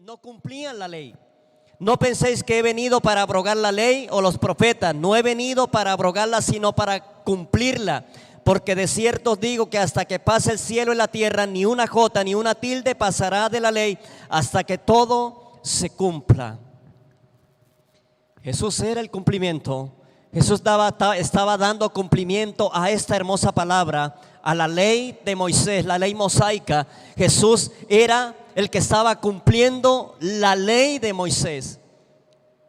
no cumplían la ley. No penséis que he venido para abrogar la ley o los profetas. No he venido para abrogarla, sino para cumplirla. Porque de cierto os digo que hasta que pase el cielo y la tierra, ni una jota ni una tilde pasará de la ley hasta que todo se cumpla. Jesús era el cumplimiento. Jesús estaba dando cumplimiento a esta hermosa palabra, a la ley de Moisés, la ley mosaica. Jesús era el que estaba cumpliendo la ley de Moisés.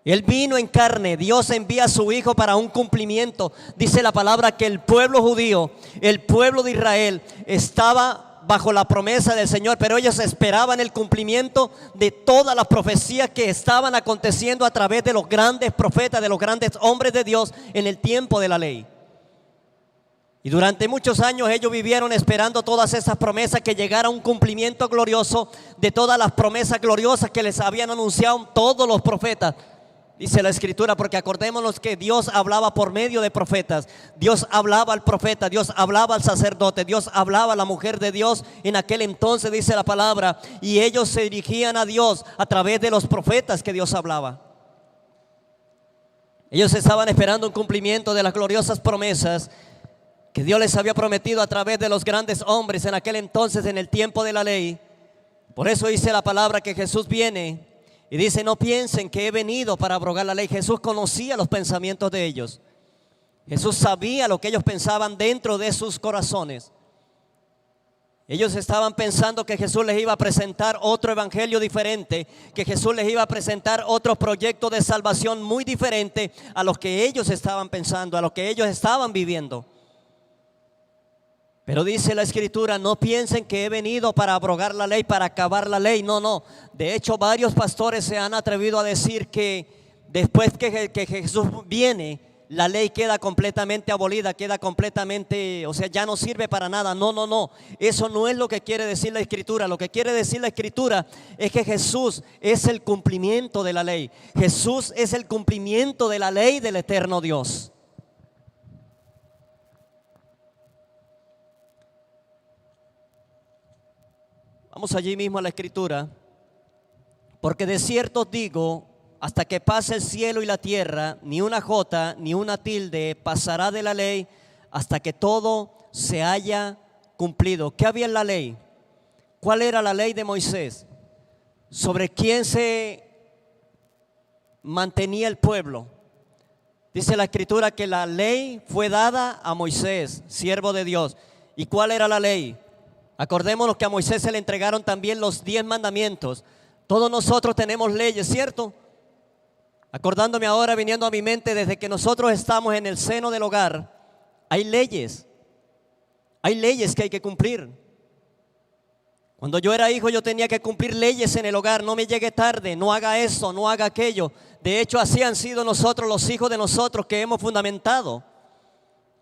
Él vino en carne. Dios envía a su Hijo para un cumplimiento. Dice la palabra que el pueblo judío, el pueblo de Israel, estaba bajo la promesa del Señor, pero ellos esperaban el cumplimiento de todas las profecías que estaban aconteciendo a través de los grandes profetas, de los grandes hombres de Dios en el tiempo de la ley. Y durante muchos años ellos vivieron esperando todas esas promesas, que llegara un cumplimiento glorioso de todas las promesas gloriosas que les habían anunciado todos los profetas. Dice la Escritura, porque acordémonos que Dios hablaba por medio de profetas. Dios hablaba al profeta, Dios hablaba al sacerdote, Dios hablaba a la mujer de Dios en aquel entonces, dice la palabra. Y ellos se dirigían a Dios a través de los profetas que Dios hablaba. Ellos estaban esperando un cumplimiento de las gloriosas promesas que Dios les había prometido a través de los grandes hombres en aquel entonces, en el tiempo de la ley. Por eso dice la palabra que Jesús viene y dice: no piensen que he venido para abrogar la ley. Jesús conocía los pensamientos de ellos. Jesús sabía lo que ellos pensaban dentro de sus corazones. Ellos estaban pensando que Jesús les iba a presentar otro evangelio diferente, que Jesús les iba a presentar otro proyecto de salvación muy diferente a los que ellos estaban pensando, a los que ellos estaban viviendo. Pero dice la Escritura: no piensen que he venido para abrogar la ley, para acabar la ley. No, no. De hecho, varios pastores se han atrevido a decir que después que Jesús viene, la ley queda completamente abolida, queda completamente, o sea, ya no sirve para nada. No, no, no. Eso no es lo que quiere decir la Escritura. Lo que quiere decir la Escritura es que Jesús es el cumplimiento de la ley. Jesús es el cumplimiento de la ley del eterno Dios. Vamos allí mismo a la Escritura. Porque de cierto os digo, hasta que pase el cielo y la tierra, ni una jota ni una tilde pasará de la ley hasta que todo se haya cumplido. ¿Qué había en la ley? ¿Cuál era la ley de Moisés? ¿Sobre quién se mantenía el pueblo? Dice la Escritura que la ley fue dada a Moisés, siervo de Dios. ¿Y cuál era la ley? Acordémonos que a Moisés se le entregaron también los 10 mandamientos. Todos nosotros tenemos leyes, ¿cierto? Acordándome ahora, viniendo a mi mente, desde que nosotros estamos en el seno del hogar, hay leyes que hay que cumplir. Cuando yo era hijo, yo tenía que cumplir leyes en el hogar. No me llegue tarde, no haga esto, no haga aquello. De hecho, así han sido nosotros, los hijos de nosotros, que hemos fundamentado.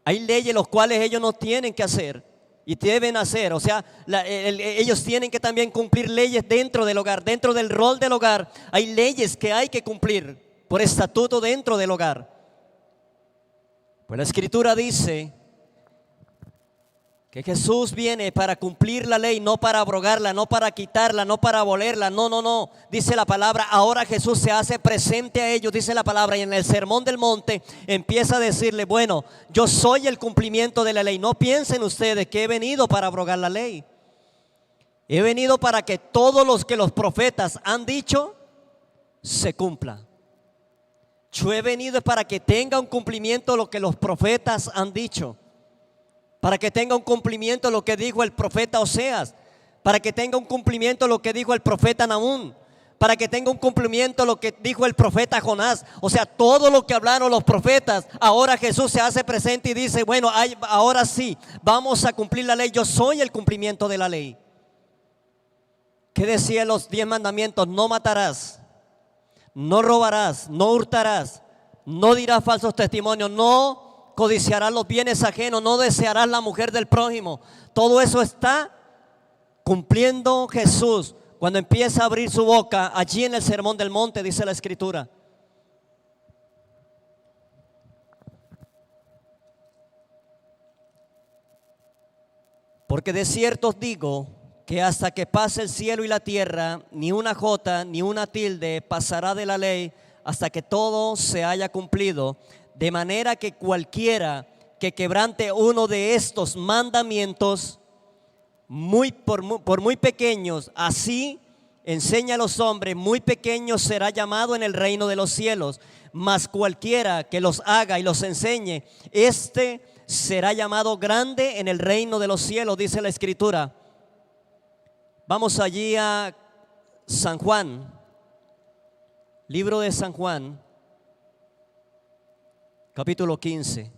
Hay leyes los cuales ellos no tienen que hacer y deben hacer. O sea, ellos tienen que también cumplir leyes dentro del hogar, dentro del rol del hogar. Hay leyes que hay que cumplir por estatuto dentro del hogar. Pues la Escritura dice que Jesús viene para cumplir la ley, no para abrogarla, no para quitarla, no para abolerla. No, no, no. Dice la palabra, ahora Jesús se hace presente a ellos, dice la palabra, y en el Sermón del Monte empieza a decirle: bueno, yo soy el cumplimiento de la ley. No piensen ustedes que he venido para abrogar la ley. He venido para que todo lo que los profetas han dicho se cumpla. Yo he venido para que tenga un cumplimiento lo que los profetas han dicho. Para que tenga un cumplimiento lo que dijo el profeta Oseas, para que tenga un cumplimiento lo que dijo el profeta Nahum, para que tenga un cumplimiento lo que dijo el profeta Jonás. O sea, todo lo que hablaron los profetas, ahora Jesús se hace presente y dice: bueno, ahora sí, vamos a cumplir la ley. Yo soy el cumplimiento de la ley. ¿Qué decían los 10 mandamientos? No matarás, no robarás, no hurtarás, no dirás falsos testimonios, no codiciarás los bienes ajenos, no desearás la mujer del prójimo. Todo eso está cumpliendo Jesús cuando empieza a abrir su boca allí en el Sermón del Monte, dice la Escritura. Porque de cierto os digo que hasta que pase el cielo y la tierra, ni una jota ni una tilde pasará de la ley hasta que todo se haya cumplido. De manera que cualquiera que quebrante uno de estos mandamientos, por muy pequeños, así enseña a los hombres, muy pequeños será llamado en el reino de los cielos. Mas cualquiera que los haga y los enseñe, este será llamado grande en el reino de los cielos, dice la Escritura. Vamos allí a San Juan, libro de San Juan, capítulo 15.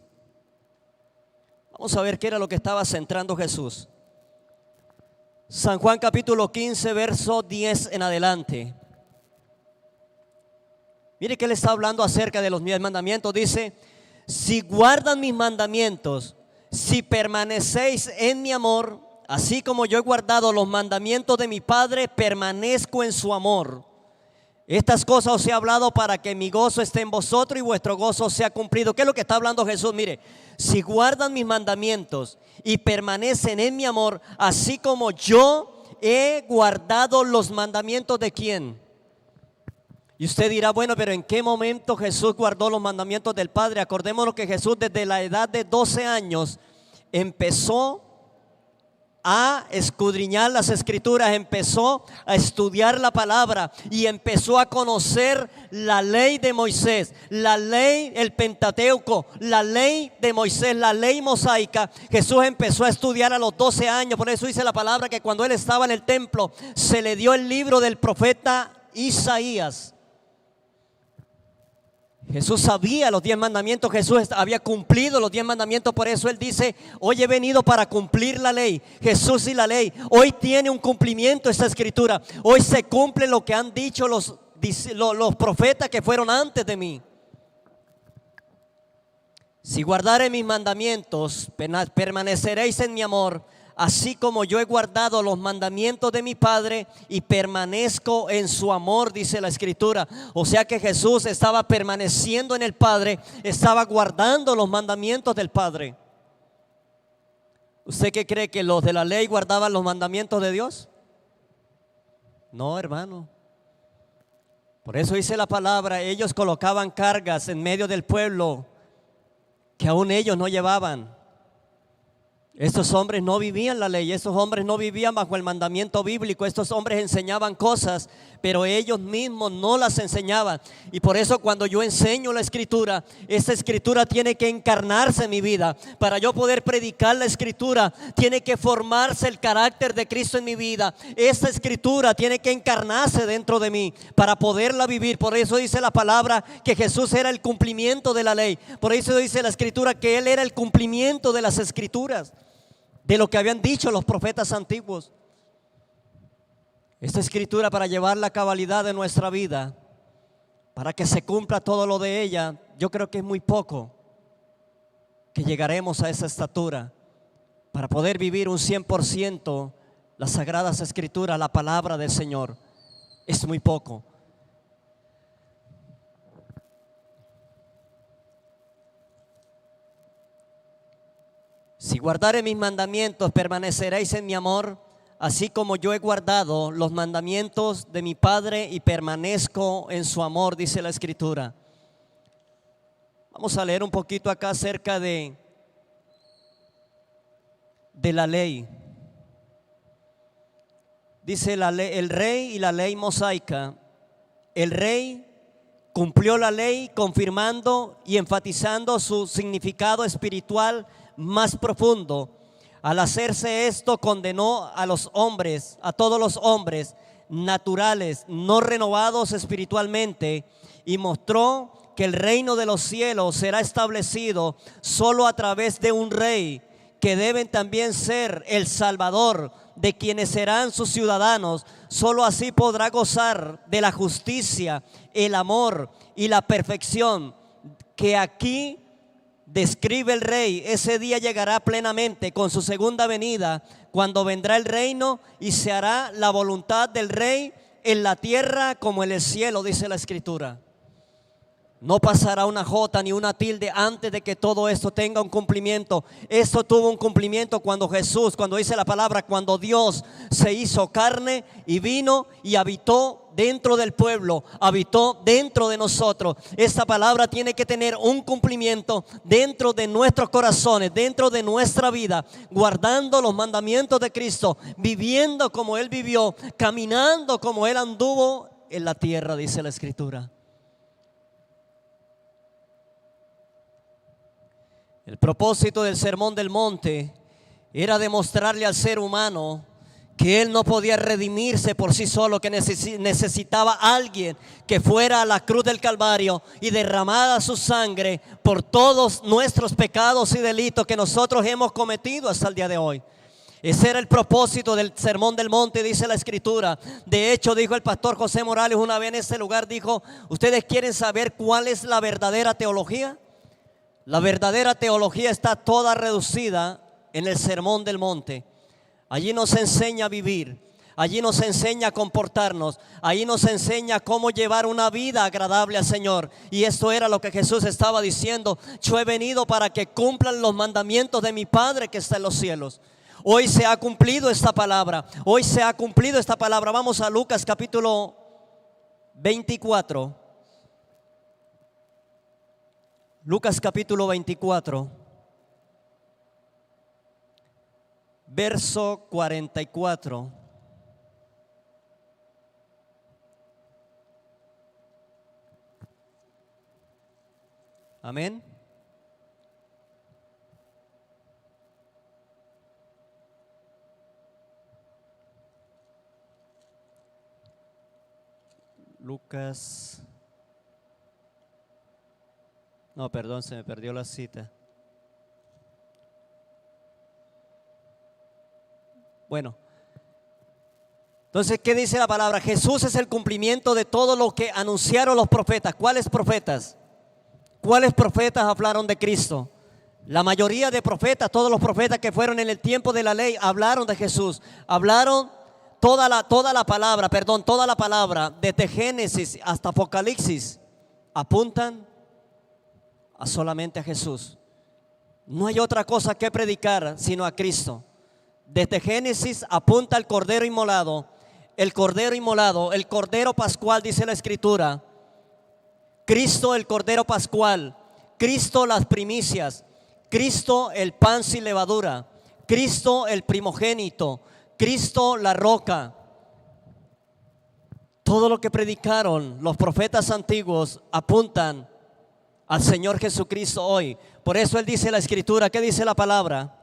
Vamos a ver qué era lo que estaba centrando Jesús. San Juan capítulo 15, verso 10 en adelante. Mire que él está hablando acerca de los 10 mandamientos. Dice: si guardan mis mandamientos, si permanecéis en mi amor, así como yo he guardado los mandamientos de mi Padre, permanezco en su amor. Estas cosas os he hablado para que mi gozo esté en vosotros y vuestro gozo sea cumplido. ¿Qué es lo que está hablando Jesús? Mire, si guardan mis mandamientos y permanecen en mi amor, así como yo he guardado los mandamientos de ¿quién? Y usted dirá, bueno, pero ¿en qué momento Jesús guardó los mandamientos del Padre? Acordémonos que Jesús desde la edad de 12 años empezó a escudriñar las Escrituras, empezó a estudiar la palabra y empezó a conocer la ley de Moisés, la ley, el Pentateuco, la ley de Moisés, la ley mosaica. Jesús empezó a estudiar a los 12 años. Por eso dice la palabra que cuando él estaba en el templo se le dio el libro del profeta Isaías. Jesús sabía los 10 mandamientos, Jesús había cumplido los 10 mandamientos, por eso él dice: hoy he venido para cumplir la ley. Jesús y la ley, hoy tiene un cumplimiento esta Escritura. Hoy se cumple lo que han dicho los profetas que fueron antes de mí. Si guardare mis mandamientos, permaneceréis en mi amor, así como yo he guardado los mandamientos de mi Padre y permanezco en su amor, dice la Escritura. O sea que Jesús estaba permaneciendo en el Padre, estaba guardando los mandamientos del Padre. ¿Usted qué cree, que los de la ley guardaban los mandamientos de Dios? No, hermano. Por eso dice la palabra, ellos colocaban cargas en medio del pueblo que aún ellos no llevaban. Estos hombres no vivían la ley, estos hombres no vivían bajo el mandamiento bíblico. Estos hombres enseñaban cosas, pero ellos mismos no las enseñaban. Y por eso cuando yo enseño la Escritura, esta Escritura tiene que encarnarse en mi vida. Para yo poder predicar la Escritura, tiene que formarse el carácter de Cristo en mi vida. Esta Escritura tiene que encarnarse dentro de mí para poderla vivir. Por eso dice la palabra que Jesús era el cumplimiento de la ley. Por eso dice la Escritura que Él era el cumplimiento de las Escrituras, de lo que habían dicho los profetas antiguos. Esta Escritura, para llevar la cabalidad de nuestra vida, para que se cumpla todo lo de ella, yo creo que es muy poco que llegaremos a esa estatura para poder vivir un 100% las Sagradas Escrituras, la palabra del Señor. Es muy poco. Si guardare mis mandamientos, permaneceréis en mi amor, así como yo he guardado los mandamientos de mi Padre y permanezco en su amor, dice la Escritura. Vamos a leer un poquito acá acerca de la ley. Dice la ley, el rey y la ley mosaica. El rey cumplió la ley confirmando y enfatizando su significado espiritual más profundo. Al hacerse esto, condenó a los hombres, a todos los hombres naturales, no renovados espiritualmente, y mostró que el reino de los cielos será establecido solo a través de un rey, que deben también ser el Salvador de quienes serán sus ciudadanos. Solo así podrá gozar de la justicia, el amor y la perfección que aquí describe el rey. Ese día llegará plenamente con su segunda venida, cuando vendrá el reino y se hará la voluntad del rey en la tierra como en el cielo, dice la Escritura. No pasará una jota ni una tilde antes de que todo esto tenga un cumplimiento. Esto tuvo un cumplimiento cuando Jesús, cuando dice la palabra, cuando Dios se hizo carne y vino y habitó dentro del pueblo, habitó dentro de nosotros. Esta palabra tiene que tener un cumplimiento dentro de nuestros corazones, dentro de nuestra vida, guardando los mandamientos de Cristo, viviendo como Él vivió, caminando como Él anduvo en la tierra, dice la Escritura. El propósito del Sermón del Monte era demostrarle al ser humano que él no podía redimirse por sí solo, que necesitaba a alguien que fuera a la cruz del Calvario y derramada su sangre por todos nuestros pecados y delitos que nosotros hemos cometido hasta el día de hoy. Ese era el propósito del Sermón del Monte, dice la Escritura. De hecho, dijo el pastor José Morales una vez en este lugar, dijo: ¿ustedes quieren saber cuál es la verdadera teología? La verdadera teología está toda reducida en el Sermón del Monte. Allí nos enseña a vivir, allí nos enseña a comportarnos, allí nos enseña cómo llevar una vida agradable al Señor. Y esto era lo que Jesús estaba diciendo: yo he venido para que cumplan los mandamientos de mi Padre que está en los cielos. Hoy se ha cumplido esta palabra, hoy se ha cumplido esta palabra. Vamos a Lucas capítulo 24. Lucas capítulo 24, verso 44. Amén. Lucas. No, perdón, se me perdió la cita. Bueno, entonces, ¿qué dice la palabra? Jesús es el cumplimiento de todo lo que anunciaron los profetas. ¿Cuáles profetas? ¿Cuáles profetas hablaron de Cristo? La mayoría de profetas, todos los profetas que fueron en el tiempo de la ley, hablaron de Jesús. Hablaron toda la palabra, desde Génesis hasta Apocalipsis, apuntan a solamente a Jesús. No hay otra cosa que predicar sino a Cristo. Desde Génesis apunta al Cordero inmolado, el Cordero Pascual, dice la Escritura. Cristo el Cordero Pascual, Cristo las primicias, Cristo el pan sin levadura, Cristo el primogénito, Cristo la roca. Todo lo que predicaron los profetas antiguos apuntan al Señor Jesucristo hoy. Por eso Él dice en la Escritura, ¿qué dice la palabra?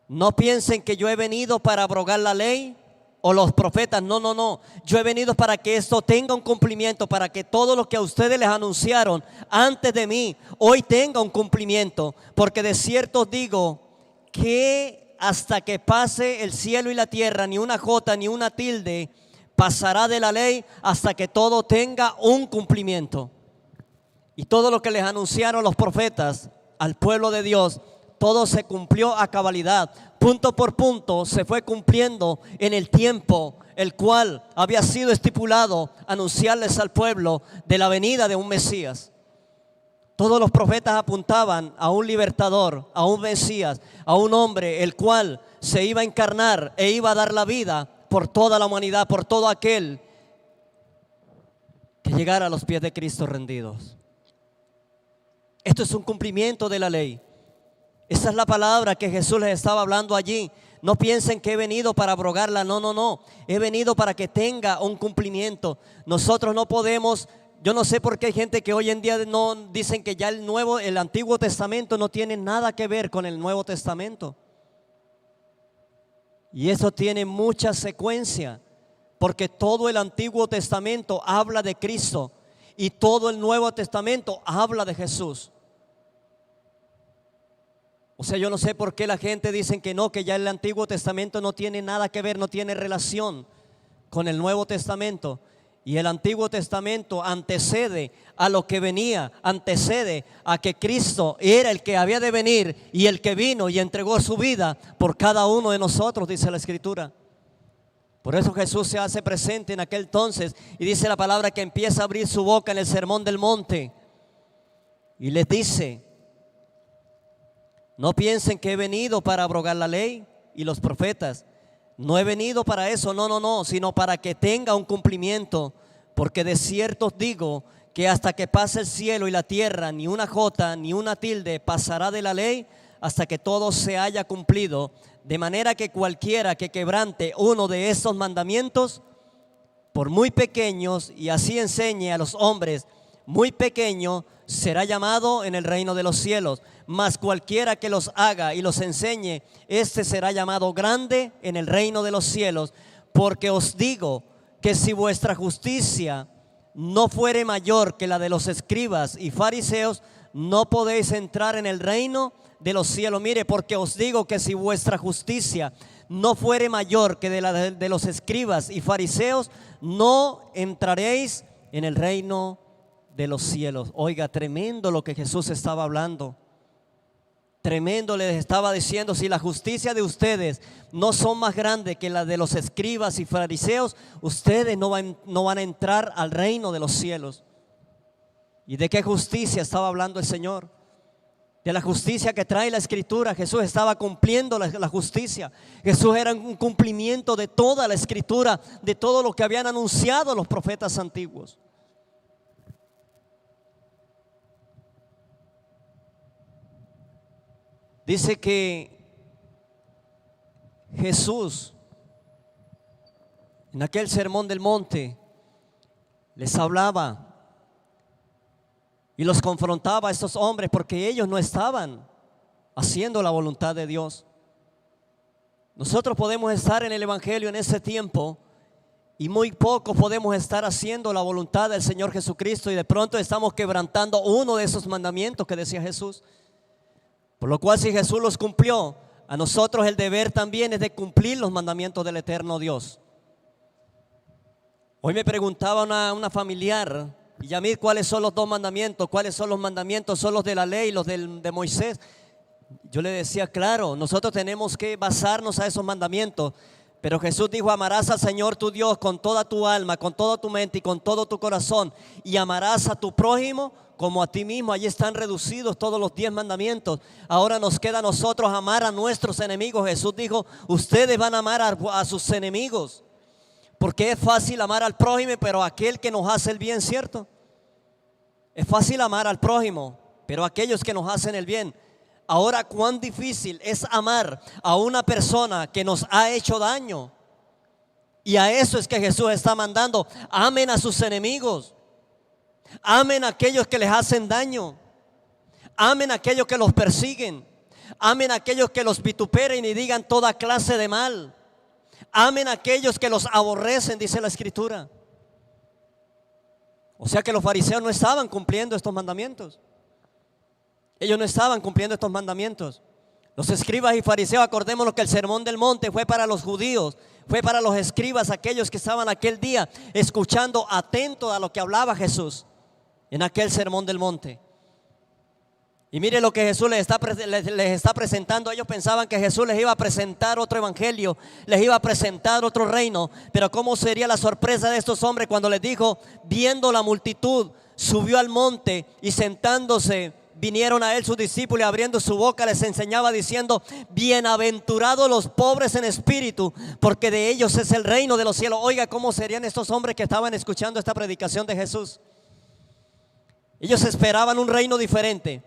No piensen que yo he venido para abrogar la ley o los profetas. No. Yo he venido para que esto tenga un cumplimiento, para que todo lo que a ustedes les anunciaron antes de mí, hoy tenga un cumplimiento. Porque de cierto os digo que hasta que pase el cielo y la tierra, ni una jota ni una tilde pasará de la ley hasta que todo tenga un cumplimiento. Y todo lo que les anunciaron los profetas al pueblo de Dios, todo se cumplió a cabalidad. Punto por punto se fue cumpliendo en el tiempo el cual había sido estipulado anunciarles al pueblo de la venida de un Mesías. Todos los profetas apuntaban a un libertador, a un Mesías, a un hombre el cual se iba a encarnar e iba a dar la vida por toda la humanidad, por todo aquel que llegara a los pies de Cristo rendidos. Esto es un cumplimiento de la ley. Esa es la palabra que Jesús les estaba hablando allí. No piensen que he venido para abrogarla. No. He venido para que tenga un cumplimiento. Nosotros no podemos. Yo no sé por qué hay gente que hoy en día no dicen que ya el Antiguo Testamento no tiene nada que ver con el Nuevo Testamento. Y eso tiene mucha secuencia, porque todo el Antiguo Testamento habla de Cristo y todo el Nuevo Testamento habla de Jesús. O sea, yo no sé por qué la gente dice que no, que ya el Antiguo Testamento no tiene nada que ver, no tiene relación con el Nuevo Testamento. Y el Antiguo Testamento antecede a lo que venía, antecede a que Cristo era el que había de venir y el que vino y entregó su vida por cada uno de nosotros, dice la Escritura. Por eso Jesús se hace presente en aquel entonces y dice la palabra que empieza a abrir su boca en el Sermón del Monte. Y les dice: no piensen que he venido para abrogar la ley y los profetas. No he venido para eso, no, sino para que tenga un cumplimiento. Porque de cierto os digo que hasta que pase el cielo y la tierra, ni una jota ni una tilde pasará de la ley hasta que todo se haya cumplido. De manera que cualquiera que quebrante uno de estos mandamientos, por muy pequeños, y así enseñe a los hombres, muy pequeño, será llamado en el reino de los cielos. Mas cualquiera que los haga y los enseñe, este será llamado grande en el reino de los cielos. Porque os digo que si vuestra justicia no fuere mayor que la de los escribas y fariseos, no podéis entrar en el reino de los cielos. Mire, porque os digo que si vuestra justicia no fuere mayor que de la de los escribas y fariseos, no entraréis en el reino de los cielos. Oiga, tremendo lo que Jesús estaba hablando. Tremendo, les estaba diciendo: si la justicia de ustedes no son más grandes que la de los escribas y fariseos, ustedes no van a entrar al reino de los cielos. ¿Y de qué justicia estaba hablando el Señor? De la justicia que trae la Escritura. Jesús estaba cumpliendo la justicia. Jesús era un cumplimiento de toda la Escritura, de todo lo que habían anunciado los profetas antiguos. Dice que Jesús en aquel sermón del monte les hablaba y los confrontaba a estos hombres porque ellos no estaban haciendo la voluntad de Dios. Nosotros podemos estar en el Evangelio en ese tiempo y muy poco podemos estar haciendo la voluntad del Señor Jesucristo, y de pronto estamos quebrantando uno de esos mandamientos que decía Jesús. Por lo cual, si Jesús los cumplió, a nosotros el deber también es de cumplir los mandamientos del eterno Dios. Hoy me preguntaba una familiar: y Yamid, ¿cuáles son los dos mandamientos? ¿Cuáles son los mandamientos? ¿Son los de la ley y los de Moisés? Yo le decía: claro, nosotros tenemos que basarnos a esos mandamientos. Pero Jesús dijo: amarás al Señor tu Dios con toda tu alma, con toda tu mente y con todo tu corazón, y amarás a tu prójimo como a ti mismo. Allí están reducidos todos los 10 mandamientos. Ahora nos queda a nosotros amar a nuestros enemigos. Jesús dijo: ustedes van a amar a sus enemigos. Porque es fácil amar al prójimo, pero aquel que nos hace el bien, ¿cierto? Es fácil amar al prójimo, pero aquellos que nos hacen el bien. Ahora, cuán difícil es amar a una persona que nos ha hecho daño. Y a eso es que Jesús está mandando: amen a sus enemigos. Amen a aquellos que les hacen daño. Amen a aquellos que los persiguen. Amen a aquellos que los vituperen y digan toda clase de mal. Amen a aquellos que los aborrecen, dice la Escritura. O sea que los fariseos no estaban cumpliendo estos mandamientos. Ellos no estaban cumpliendo estos mandamientos. Los escribas y fariseos, acordémonos que el sermón del monte fue para los judíos, fue para los escribas, aquellos que estaban aquel día escuchando atento a lo que hablaba Jesús en aquel sermón del monte. Y mire lo que Jesús les está presentando. Ellos pensaban que Jesús les iba a presentar otro evangelio, les iba a presentar otro reino. Pero ¿cómo sería la sorpresa de estos hombres cuando les dijo: viendo la multitud, subió al monte y sentándose, vinieron a él sus discípulos, y abriendo su boca les enseñaba diciendo: bienaventurados los pobres en espíritu, porque de ellos es el reino de los cielos. Oiga, ¿cómo serían estos hombres que estaban escuchando esta predicación de Jesús? Ellos esperaban un reino diferente.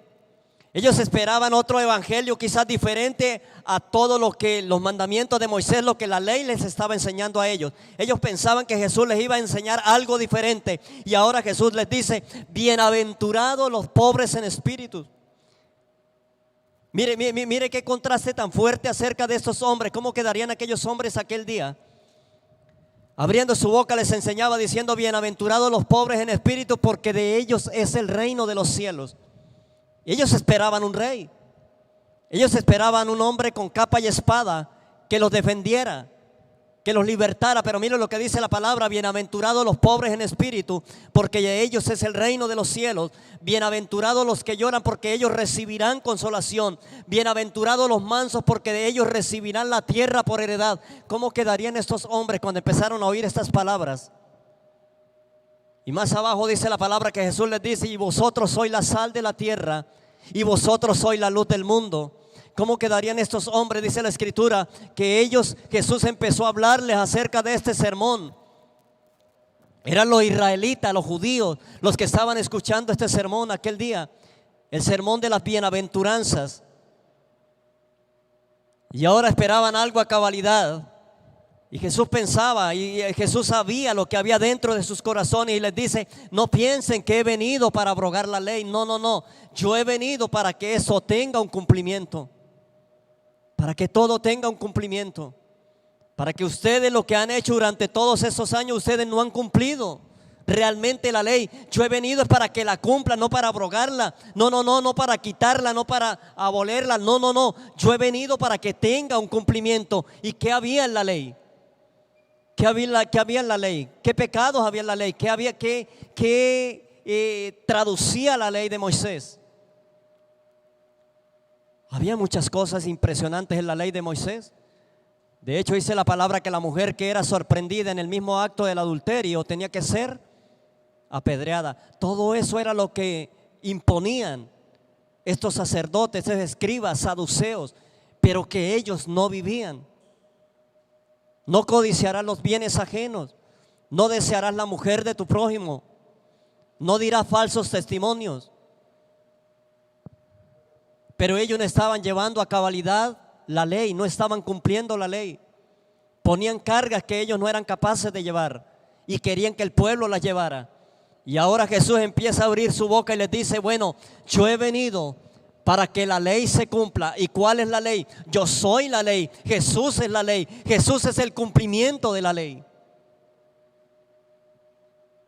Ellos esperaban otro evangelio quizás diferente a todo lo que los mandamientos de Moisés, lo que la ley les estaba enseñando a ellos. Ellos pensaban que Jesús les iba a enseñar algo diferente. Y ahora Jesús les dice: bienaventurados los pobres en espíritu. Mire qué contraste tan fuerte acerca de estos hombres. ¿Cómo quedarían aquellos hombres aquel día? Abriendo su boca les enseñaba diciendo: bienaventurados los pobres en espíritu, porque de ellos es el reino de los cielos. Ellos esperaban un rey. Ellos esperaban un hombre con capa y espada que los defendiera, que los libertara. Pero miren lo que dice la palabra: bienaventurados los pobres en espíritu, porque de ellos es el reino de los cielos. Bienaventurados los que lloran, porque ellos recibirán consolación. Bienaventurados los mansos, porque de ellos recibirán la tierra por heredad. ¿Cómo quedarían estos hombres cuando empezaron a oír estas palabras? Y más abajo dice la palabra que Jesús les dice: y vosotros sois la sal de la tierra, y vosotros sois la luz del mundo. ¿Cómo quedarían estos hombres? Dice la escritura que Jesús empezó a hablarles acerca de este sermón. Eran los israelitas, los judíos, los que estaban escuchando este sermón aquel día, el sermón de las bienaventuranzas. Y ahora esperaban algo a cabalidad. Y Jesús pensaba, y Jesús sabía lo que había dentro de sus corazones, y les dice: no piensen que he venido para abrogar la ley. No, no, no. Yo he venido para que eso tenga un cumplimiento, para que todo tenga un cumplimiento, para que ustedes, lo que han hecho durante todos esos años, ustedes no han cumplido realmente la ley. Yo he venido para que la cumplan, no para abrogarla. No, no, no, no para quitarla, no para abolerla. No, no, no. Yo he venido para que tenga un cumplimiento. ¿Y qué había en la ley? ¿Qué había en la ley? ¿Qué pecados había en la ley? ¿Qué traducía la ley de Moisés? Había muchas cosas impresionantes en la ley de Moisés. De hecho, dice la palabra que la mujer que era sorprendida en el mismo acto del adulterio tenía que ser apedreada. Todo eso era lo que imponían estos sacerdotes, estos escribas, saduceos, pero que ellos no vivían. No codiciarás los bienes ajenos, no desearás la mujer de tu prójimo, no dirás falsos testimonios. Pero ellos no estaban llevando a cabalidad la ley, no estaban cumpliendo la ley. Ponían cargas que ellos no eran capaces de llevar y querían que el pueblo las llevara. Y ahora Jesús empieza a abrir su boca y les dice: bueno, yo he venido para que la ley se cumpla. ¿Y cuál es la ley? Yo soy la ley. Jesús es la ley. Jesús es el cumplimiento de la ley.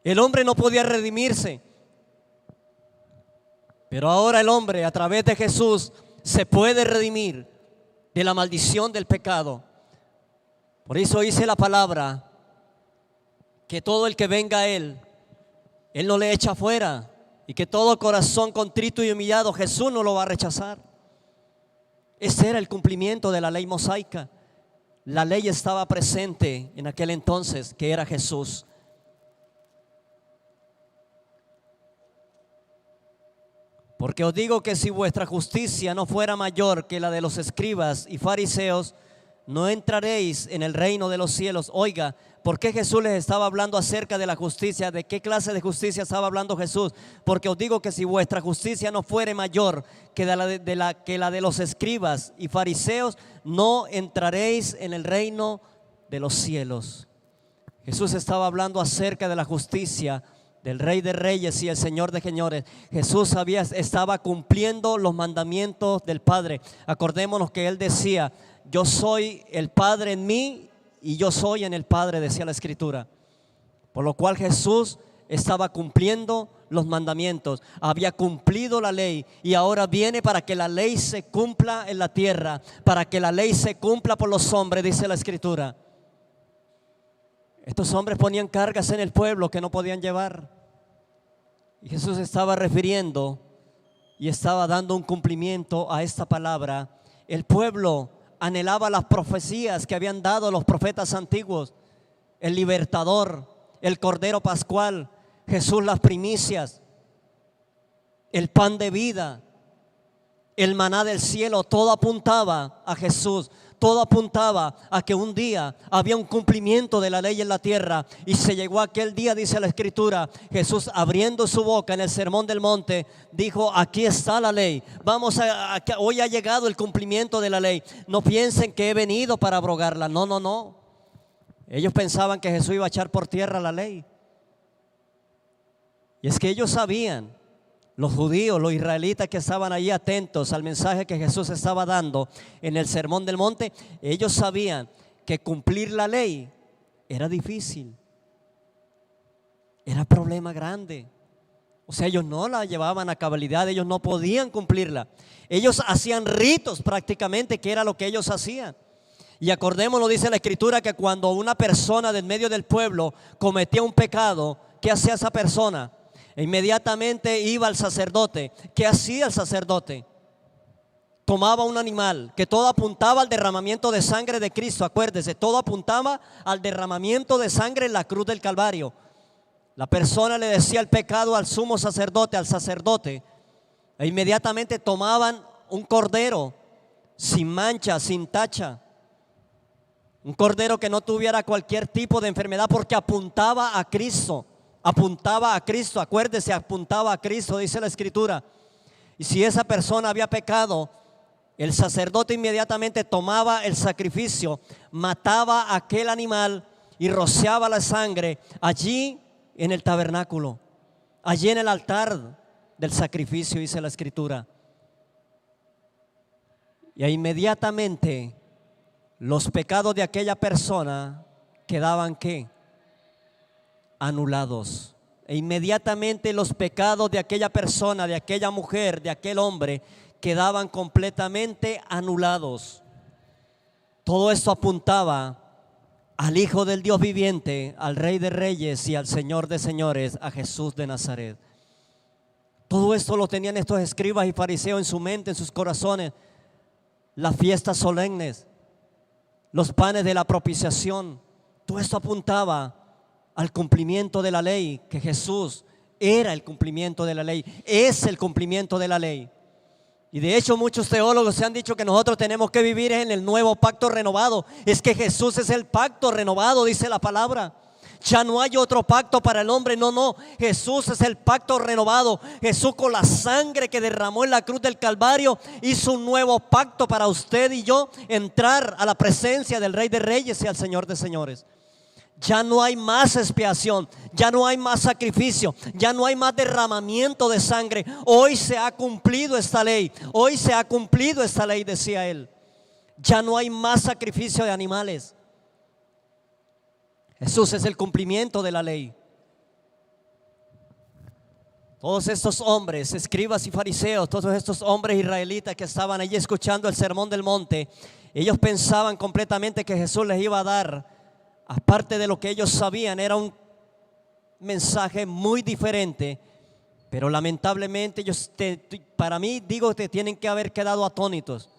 El hombre no podía redimirse, pero ahora el hombre, a través de Jesús, se puede redimir de la maldición del pecado. Por eso dice la palabra que todo el que venga a Él no le echa fuera. Y que todo corazón contrito y humillado, Jesús no lo va a rechazar. Ese era el cumplimiento de la ley mosaica. La ley estaba presente en aquel entonces, que era Jesús. Porque os digo que si vuestra justicia no fuera mayor que la de los escribas y fariseos, no entraréis en el reino de los cielos. Oiga, ¿por qué Jesús les estaba hablando acerca de la justicia? ¿De qué clase de justicia estaba hablando Jesús? Porque os digo que si vuestra justicia no fuere mayor que la de los escribas y fariseos, no entraréis en el reino de los cielos. Jesús estaba hablando acerca de la justicia del Rey de Reyes y el Señor de Señores. Jesús estaba cumpliendo los mandamientos del Padre. Acordémonos que Él decía: yo soy el Padre en mí y yo soy en el Padre, decía la Escritura. Por lo cual Jesús estaba cumpliendo los mandamientos, había cumplido la ley, y ahora viene para que la ley se cumpla en la tierra, para que la ley se cumpla por los hombres, dice la Escritura. Estos hombres ponían cargas en el pueblo que no podían llevar, y Jesús estaba refiriendo y estaba dando un cumplimiento a esta palabra. El pueblo anhelaba las profecías que habían dado los profetas antiguos: el libertador, el cordero pascual, Jesús las primicias, el pan de vida, el maná del cielo. Todo apuntaba a Jesús, todo apuntaba a que un día había un cumplimiento de la ley en la tierra. Y se llegó aquel día, dice la Escritura, Jesús abriendo su boca en el Sermón del Monte, dijo: aquí está la ley, hoy ha llegado el cumplimiento de la ley. No piensen que he venido para abrogarla. No, no, no. Ellos pensaban que Jesús iba a echar por tierra la ley. Y es que ellos sabían, los judíos, los israelitas que estaban allí atentos al mensaje que Jesús estaba dando en el Sermón del Monte, ellos sabían que cumplir la ley era difícil, era problema grande. O sea, ellos no la llevaban a cabalidad, ellos no podían cumplirla. Ellos hacían ritos prácticamente, que era lo que ellos hacían. Y acordémonos, dice la Escritura, que cuando una persona del medio del pueblo cometía un pecado, ¿qué hacía esa persona? Inmediatamente iba al sacerdote. ¿Qué hacía el sacerdote? Tomaba un animal, que todo apuntaba al derramamiento de sangre de Cristo. Acuérdese, todo apuntaba al derramamiento de sangre en la cruz del Calvario. La persona le decía el pecado al sumo sacerdote, al sacerdote, e inmediatamente tomaban un cordero sin mancha, sin tacha, un cordero que no tuviera cualquier tipo de enfermedad, porque apuntaba a Cristo, acuérdese, apuntaba a Cristo, dice la Escritura. Y si esa persona había pecado, el sacerdote inmediatamente tomaba el sacrificio, mataba a aquel animal y rociaba la sangre allí en el tabernáculo, allí en el altar del sacrificio, dice la Escritura. Y inmediatamente los pecados de aquella persona quedaban ¿qué? Anulados. E inmediatamente los pecados de aquella persona, de aquella mujer, de aquel hombre, quedaban completamente anulados. Todo esto apuntaba al Hijo del Dios viviente, al Rey de Reyes y al Señor de Señores, a Jesús de Nazaret. Todo esto lo tenían estos escribas y fariseos en su mente, en sus corazones. Las fiestas solemnes, los panes de la propiciación, todo esto apuntaba al cumplimiento de la ley, que Jesús era el cumplimiento de la ley, es el cumplimiento de la ley. Y de hecho muchos teólogos se han dicho que nosotros tenemos que vivir en el nuevo pacto renovado. Es que Jesús es el pacto renovado, dice la palabra. Ya no hay otro pacto para el hombre, no, Jesús es el pacto renovado. Jesús, con la sangre que derramó en la cruz del Calvario, hizo un nuevo pacto para usted y yo entrar a la presencia del Rey de Reyes y al Señor de Señores. Ya no hay más expiación, ya no hay más sacrificio, ya no hay más derramamiento de sangre. Hoy se ha cumplido esta ley, hoy se ha cumplido esta ley, decía él. Ya no hay más sacrificio de animales. Jesús es el cumplimiento de la ley. Todos estos hombres, escribas y fariseos, todos estos hombres israelitas que estaban allí escuchando el sermón del monte, ellos pensaban completamente que Jesús les iba a dar, aparte de lo que ellos sabían, era un mensaje muy diferente. Pero lamentablemente ellos, para mí, digo, que tienen que haber quedado atónitos,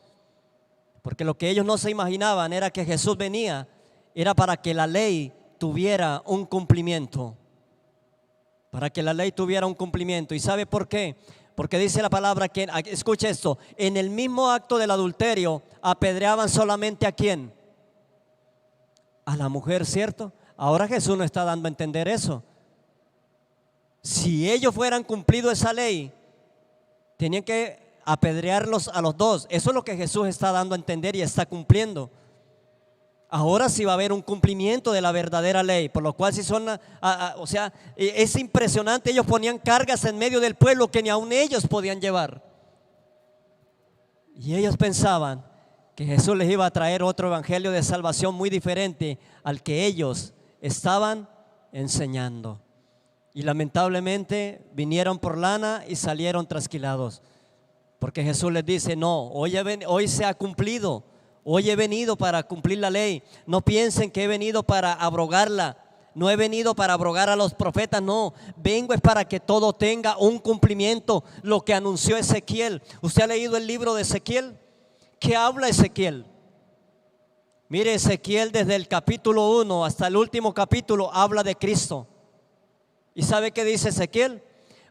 porque lo que ellos no se imaginaban era que Jesús venía, era para que la ley tuviera un cumplimiento, para que la ley tuviera un cumplimiento. ¿Y sabe por qué? Porque dice la palabra que, escuche esto, en el mismo acto del adulterio apedreaban solamente ¿a quién? A la mujer, ¿cierto? Ahora Jesús no está dando a entender eso. Si ellos fueran cumplido esa ley, tenían que apedrearlos a los dos. Eso es lo que Jesús está dando a entender y está cumpliendo. Ahora sí va a haber un cumplimiento de la verdadera ley, por lo cual si son, o sea, es impresionante. Ellos ponían cargas en medio del pueblo que ni aun ellos podían llevar. Y ellos pensaban que Jesús les iba a traer otro evangelio de salvación muy diferente al que ellos estaban enseñando. Y lamentablemente vinieron por lana y salieron trasquilados, porque Jesús les dice: no, hoy se ha cumplido. Hoy he venido para cumplir la ley. No piensen que he venido para abrogarla. No he venido para abrogar a los profetas, no. Vengo es para que todo tenga un cumplimiento. Lo que anunció Ezequiel. ¿Usted ha leído el libro de Ezequiel? ¿Qué habla Ezequiel? Mire, Ezequiel desde el capítulo 1 hasta el último capítulo habla de Cristo. ¿Y sabe qué dice Ezequiel?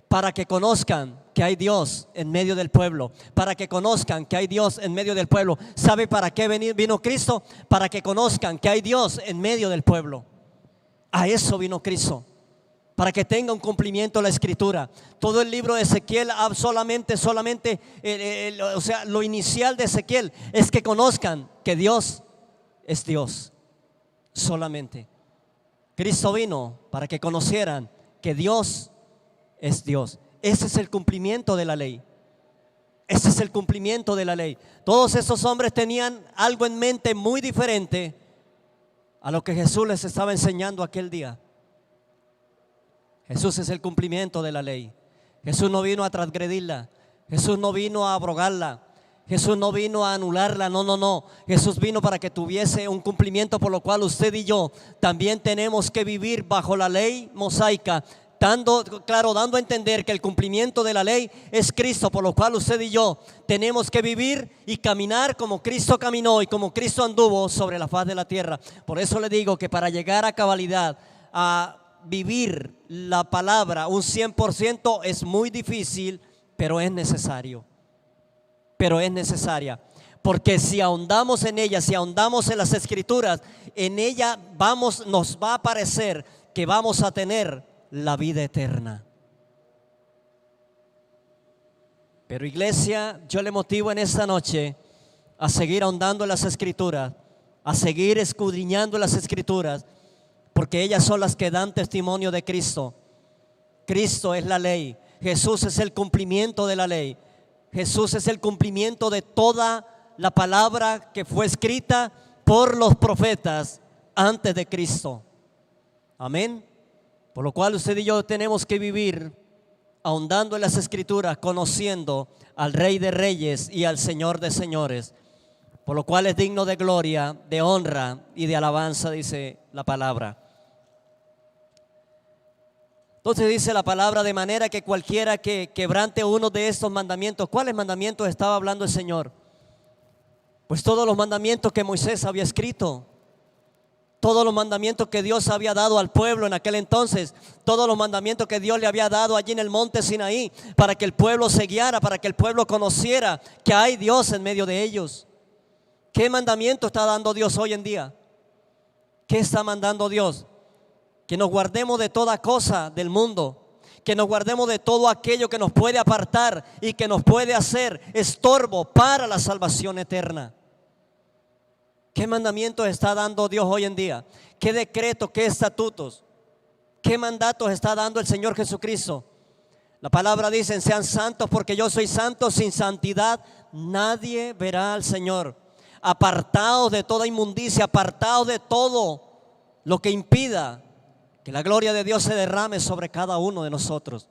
Para que conozcan que hay Dios en medio del pueblo. Para que conozcan que hay Dios en medio del pueblo. ¿Sabe para qué vino Cristo? Para que conozcan que hay Dios en medio del pueblo. A eso vino Cristo, para que tenga un cumplimiento la escritura. Todo el libro de Ezequiel solamente o sea, lo inicial de Ezequiel es que conozcan que Dios es Dios. Solamente Cristo vino para que conocieran que Dios es Dios. Ese es el cumplimiento de la ley. Ese es el cumplimiento de la ley. Todos esos hombres tenían algo en mente muy diferente a lo que Jesús les estaba enseñando aquel día. Jesús es el cumplimiento de la ley. Jesús no vino a transgredirla. Jesús no vino a abrogarla. Jesús no vino a anularla, no. Jesús vino para que tuviese un cumplimiento, por lo cual usted y yo también tenemos que vivir bajo la ley mosaica, dando a entender que el cumplimiento de la ley es Cristo, por lo cual usted y yo tenemos que vivir y caminar como Cristo caminó y como Cristo anduvo sobre la faz de la tierra. Por eso le digo que para llegar a cabalidad, a vivir la palabra un 100% es muy difícil, pero es necesario. Pero es necesaria. Porque si ahondamos en ella, si ahondamos en las Escrituras, en ella nos va a parecer que vamos a tener la vida eterna. Pero iglesia, yo le motivo en esta noche a seguir ahondando en las Escrituras, a seguir escudriñando las Escrituras, porque ellas son las que dan testimonio de Cristo. Cristo es la ley, Jesús es el cumplimiento de la ley, Jesús es el cumplimiento de toda la palabra que fue escrita por los profetas antes de Cristo. Amén. Por lo cual usted y yo tenemos que vivir ahondando en las Escrituras, conociendo al Rey de Reyes y al Señor de Señores, por lo cual es digno de gloria, de honra y de alabanza, dice la palabra. Entonces dice la palabra, de manera que cualquiera que quebrante uno de estos mandamientos. ¿Cuáles mandamientos estaba hablando el Señor? Pues todos los mandamientos que Moisés había escrito, todos los mandamientos que Dios había dado al pueblo en aquel entonces, todos los mandamientos que Dios le había dado allí en el monte Sinaí, para que el pueblo se guiara, para que el pueblo conociera que hay Dios en medio de ellos. ¿Qué mandamiento está dando Dios hoy en día? ¿Qué está mandando Dios? Que nos guardemos de toda cosa del mundo, que nos guardemos de todo aquello que nos puede apartar y que nos puede hacer estorbo para la salvación eterna. ¿Qué mandamientos está dando Dios hoy en día? ¿Qué decretos, qué estatutos, qué mandatos está dando el Señor Jesucristo? La palabra dice, sean santos porque yo soy santo, sin santidad nadie verá al Señor. Apartados de toda inmundicia, apartados de todo lo que impida que la gloria de Dios se derrame sobre cada uno de nosotros.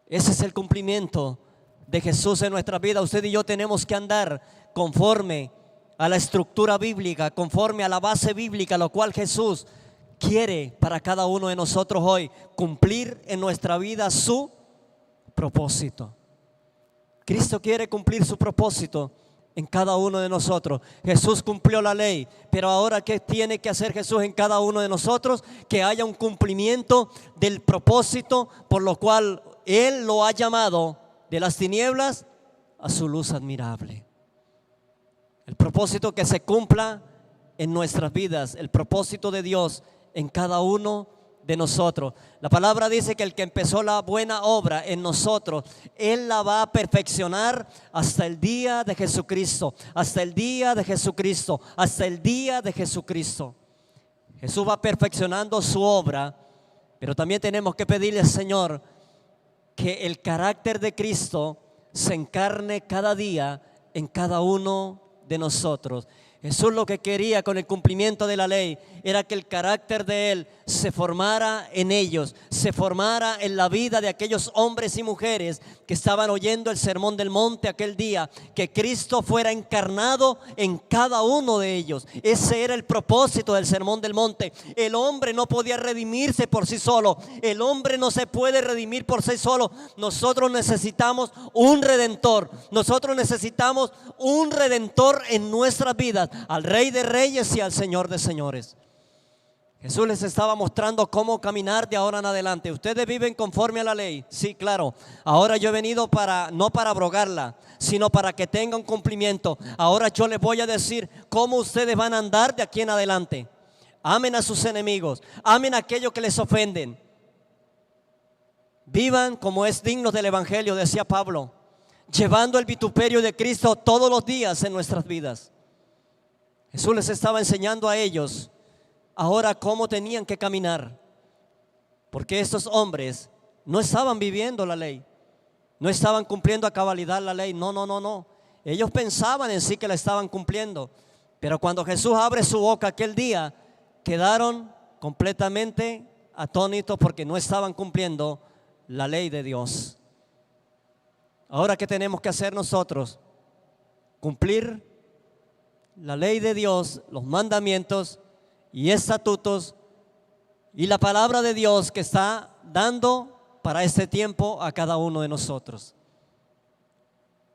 Ese es el cumplimiento de Jesús en nuestra vida. Usted y yo tenemos que andar conforme a la estructura bíblica, conforme a la base bíblica, lo cual Jesús quiere para cada uno de nosotros hoy, cumplir en nuestra vida su propósito. Cristo quiere cumplir su propósito en cada uno de nosotros. Jesús cumplió la ley, pero ahora ¿qué tiene que hacer Jesús en cada uno de nosotros? Que haya un cumplimiento del propósito por lo cual Él lo ha llamado de las tinieblas a su luz admirable. El propósito que se cumpla en nuestras vidas, el propósito de Dios en cada uno de nosotros. La palabra dice que el que empezó la buena obra en nosotros, Él la va a perfeccionar hasta el día de Jesucristo, hasta el día de Jesucristo, hasta el día de Jesucristo. Jesús va perfeccionando su obra, pero también tenemos que pedirle al Señor que el carácter de Cristo se encarne cada día en cada uno de nosotros. Jesús lo que quería con el cumplimiento de la ley era que el carácter de Él se formara en ellos, se formara en la vida de aquellos hombres y mujeres que estaban oyendo el sermón del monte aquel día, que Cristo fuera encarnado en cada uno de ellos. Ese era el propósito del sermón del monte. El hombre no podía redimirse por sí solo, el hombre no se puede redimir por sí solo. Nosotros necesitamos un redentor, nosotros necesitamos un redentor en nuestras vidas, al Rey de Reyes y al Señor de Señores. Jesús les estaba mostrando cómo caminar de ahora en adelante. Ustedes viven conforme a la ley, sí, claro. Ahora yo he venido no para abrogarla, sino para que tenga un cumplimiento. Ahora yo les voy a decir cómo ustedes van a andar de aquí en adelante. Amen a sus enemigos, amen a aquellos que les ofenden. Vivan como es digno del Evangelio, decía Pablo, llevando el vituperio de Cristo todos los días en nuestras vidas. Jesús les estaba enseñando a ellos ahora cómo tenían que caminar, porque estos hombres no estaban viviendo la ley, no estaban cumpliendo a cabalidad la ley. No. Ellos pensaban en sí que la estaban cumpliendo, pero cuando Jesús abre su boca aquel día, quedaron completamente atónitos porque no estaban cumpliendo la ley de Dios. Ahora, ¿qué tenemos que hacer nosotros? Cumplir la ley de Dios, los mandamientos y estatutos y la palabra de Dios que está dando para este tiempo a cada uno de nosotros.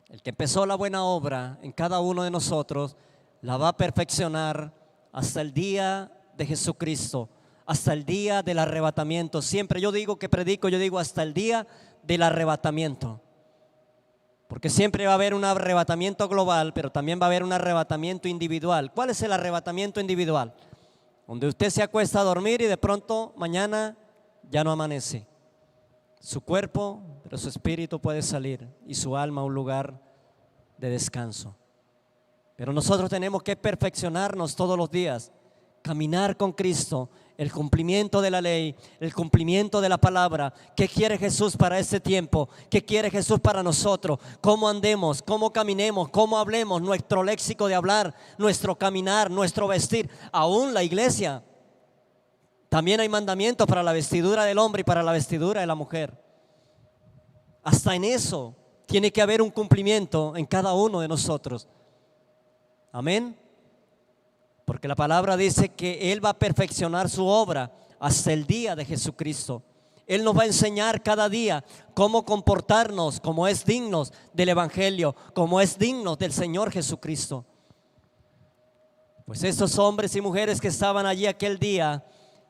El que empezó la buena obra en cada uno de nosotros la va a perfeccionar hasta el día de Jesucristo, hasta el día del arrebatamiento. Siempre yo digo que predico, yo digo hasta el día del arrebatamiento. Porque siempre va a haber un arrebatamiento global, pero también va a haber un arrebatamiento individual. ¿Cuál es el arrebatamiento individual? Donde usted se acuesta a dormir y de pronto mañana ya no amanece. Su cuerpo, pero su espíritu puede salir y su alma a un lugar de descanso. Pero nosotros tenemos que perfeccionarnos todos los días, caminar con Cristo, el cumplimiento de la ley, el cumplimiento de la palabra. ¿Qué quiere Jesús para este tiempo? ¿Qué quiere Jesús para nosotros? ¿Cómo andemos? ¿Cómo caminemos? ¿Cómo hablemos? Nuestro léxico de hablar, nuestro caminar, nuestro vestir. Aún la iglesia. También hay mandamientos para la vestidura del hombre y para la vestidura de la mujer. Hasta en eso tiene que haber un cumplimiento en cada uno de nosotros. Amén. Porque la palabra dice que Él va a perfeccionar su obra hasta el día de Jesucristo. Él nos va a enseñar cada día cómo comportarnos como es dignos del Evangelio, como es dignos del Señor Jesucristo. Pues estos hombres y mujeres que estaban allí aquel día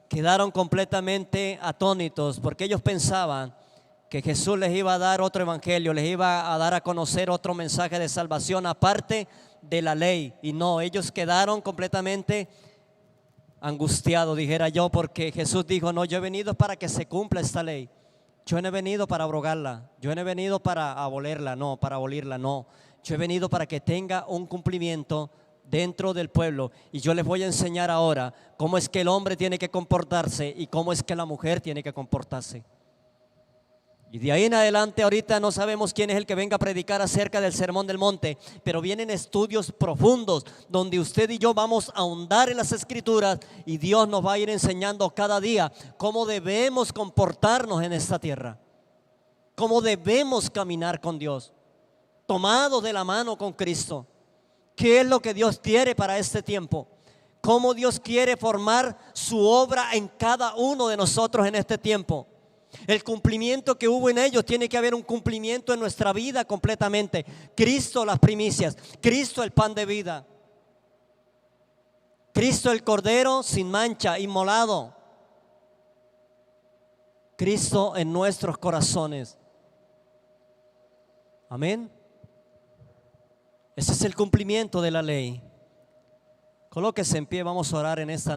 quedaron completamente atónitos, porque ellos pensaban que Jesús les iba a dar otro evangelio, les iba a dar a conocer otro mensaje de salvación aparte de la ley. Y no, ellos quedaron completamente angustiados, dijera yo, porque Jesús dijo: no, yo he venido para que se cumpla esta ley. Yo no he venido para abrogarla, yo no he venido para abolirla, no, para abolirla, no. Yo he venido para que tenga un cumplimiento dentro del pueblo. Y yo les voy a enseñar ahora cómo es que el hombre tiene que comportarse y cómo es que la mujer tiene que comportarse. Y de ahí en adelante, ahorita no sabemos quién es el que venga a predicar acerca del Sermón del Monte, pero vienen estudios profundos donde usted y yo vamos a ahondar en las Escrituras y Dios nos va a ir enseñando cada día cómo debemos comportarnos en esta tierra, cómo debemos caminar con Dios, tomados de la mano con Cristo. ¿Qué es lo que Dios quiere para este tiempo? ¿Cómo Dios quiere formar su obra en cada uno de nosotros en este tiempo? El cumplimiento que hubo en ellos, tiene que haber un cumplimiento en nuestra vida completamente. Cristo las primicias, Cristo el pan de vida, Cristo el cordero sin mancha, inmolado, Cristo en nuestros corazones. Amén. Ese es el cumplimiento de la ley. Colóquese en pie, vamos a orar en esta